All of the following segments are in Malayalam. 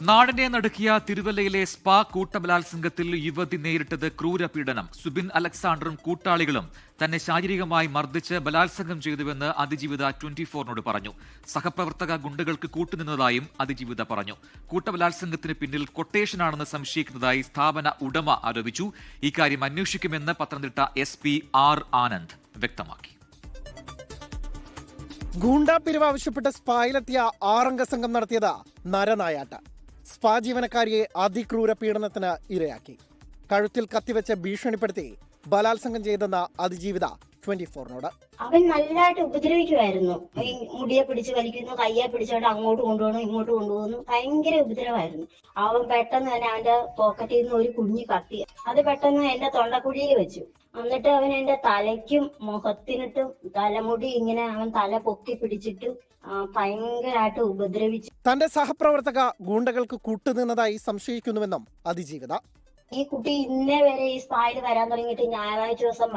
നാടിനെ നടുക്കിയ തിരുവല്ലയിലെ സ്പാ കൂട്ടബലാത്സംഗത്തിൽ യുവതി നേരിട്ടത് ക്രൂരപീഡനം. സുബിൻ അലക്സാണ്ടറും കൂട്ടാളികളും തന്നെ ശാരീരികമായി മർദ്ദിച്ച് ബലാത്സംഗം ചെയ്തുവെന്ന് അതിജീവിത 24-നോട് പറഞ്ഞു. സഹപ്രവർത്തക ഗുണ്ടകൾക്ക് കൂട്ടുനിന്നതായും അതിജീവിത പറഞ്ഞു. കൂട്ടബലാത്സംഗത്തിന് പിന്നിൽ കൊട്ടേഷനാണെന്ന് സംശയിക്കുന്നതായി സ്ഥാപന ഉടമ ആരോപിച്ചു. ഇക്കാര്യം അന്വേഷിക്കുമെന്ന് പത്തനംതിട്ട SP R ആനന്ദ് വ്യക്തമാക്കി. ഗൂണ്ടാപ്പിരിവ് ആവശ്യപ്പെട്ട് സ്പായിലെത്തിയ 6-അംഗ സംഘം നടത്തിയത് നരനായാട്ട്. സ്പാ ജീവനക്കാരിയെ അതിക്രൂര പീഡനത്തിന് ഇരയാക്കി. കഴുത്തിൽ കത്തിവെച്ച് ഭീഷണിപ്പെടുത്തി ബലാത്സംഗം ചെയ്തെന്ന അതിജീവിത 24-നോട്. അവൻ നല്ലതായിട്ട് ഉപദ്രവിക്കുമായിരുന്നു. ഈ മുടിയെ പിടിച്ച് വലിക്കുന്നു, കയ്യെ പിടിച്ചോണ്ട് അങ്ങോട്ട് കൊണ്ടുപോകുന്നു, ഇങ്ങോട്ട് കൊണ്ടുപോകുന്നു. ഭയങ്കര ഉപദ്രവമായിരുന്നു. അവൻ പെട്ടെന്ന് തന്നെ അവന്റെ പോക്കറ്റിൽ നിന്ന് ഒരു കുഞ്ഞി കത്തി അത് പെട്ടെന്ന് എന്റെ തൊണ്ടക്കുഴിയിൽ വെച്ചു. എന്നിട്ട് അവൻ എന്റെ തലയ്ക്കും മുഖത്തിനിട്ടും തലമുടി ഇങ്ങനെ അവൻ തല പൊക്കി പിടിച്ചിട്ട് ഭയങ്കരമായിട്ട് ഉപദ്രവിച്ചു. തന്റെ സഹപ്രവർത്തക ഗൂണ്ടകൾക്ക് കൂട്ടുനിന്നതായി സംശയിക്കുന്നുവെന്നും അതിജീവിത. ഈ കുട്ടി ഇന്നേ വരെ ഈ സ്പായിൽ വരാൻ തുടങ്ങിയിട്ട് ഞായറാഴ്ച ദിവസം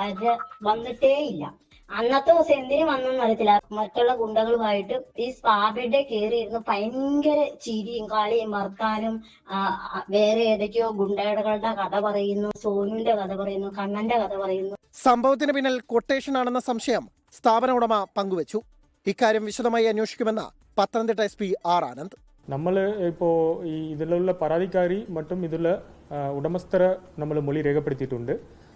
വന്നിട്ടേ ഇല്ല. അന്നത്തെ ദിവസം എന്തിനു വന്നെന്ന് അറിയത്തില്ല. മറ്റുള്ള ഗുണ്ടകളുമായിട്ട് ഈ സ്പാ ബെഡ് കയറിയിരുന്ന് ഭയങ്കര ചിരിയും കളിയും വർത്താനും. വേറെ ഏതൊക്കെയോ ഗുണ്ടകളുടെ കഥ പറയുന്നു, സോനുവിന്റെ കഥ പറയുന്നു, കണ്ണന്റെ കഥ പറയുന്നു. സംഭവത്തിന് പിന്നിൽ കൊട്ടേഷനാണെന്ന സംശയം സ്ഥാപന ഉടമ പങ്കുവച്ചു. ഇക്കാര്യം വിശദമായി അന്വേഷിക്കുമെന്ന് പത്തനംതിട്ട SP R ആനന്ദ്. നമ്മൾ ഇപ്പോൾ ഈ ഇതിലുള്ള പരാതിക്കാരി മറ്റും ഇതിലുള്ള ഉടമസ്ഥരെ നമ്മൾ മൊഴി രേഖപ്പെടുത്തിയിട്ടുണ്ട്.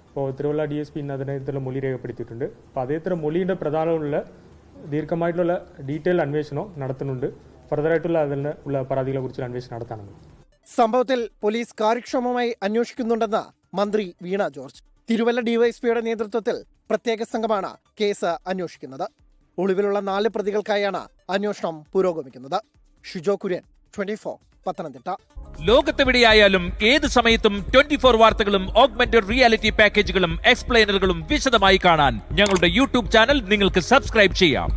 ഇപ്പോൾ തിരുവല്ല DSP ഇന്ന് അതിനകത്തുള്ള മൊഴി രേഖപ്പെടുത്തിയിട്ടുണ്ട്. അപ്പോൾ അതേത്തരം മൊഴിയുടെ പ്രധാനമുള്ള ദീർഘമായിട്ടുള്ള ഡീറ്റെയിൽ അന്വേഷണം നടത്തുന്നുണ്ട്. ഫർദറായിട്ടുള്ള അതിന് ഉള്ള പരാതികളെ കുറിച്ചുള്ള അന്വേഷണം നടത്താനുണ്ട്. സംഭവത്തിൽ പോലീസ് കാര്യക്ഷമമായി അന്വേഷിക്കുന്നുണ്ടെന്ന് മന്ത്രി വീണ ജോർജ്. തിരുവല്ല DYSPയുടെ നേതൃത്വത്തിൽ പ്രത്യേക സംഘമാണ് കേസ് അന്വേഷിക്കുന്നത്. ഒളിവിലുള്ള 4 പ്രതികൾക്കായാണ് അന്വേഷണം പുരോഗമിക്കുന്നത്. ഷിജോ കുര്യൻ, 24, പത്തനംതിട്ട. ലോകത്തെവിടെയായാലും ഏത് സമയത്തും 24 വാർത്തകളും ഓഗ്മെന്റഡ് റിയാലിറ്റി പാക്കേജുകളും എക്സ്പ്ലെയിനറുകളും വിശദമായി കാണാൻ ഞങ്ങളുടെ YouTube ചാനൽ നിങ്ങൾക്ക് സബ്സ്ക്രൈബ് ചെയ്യാം.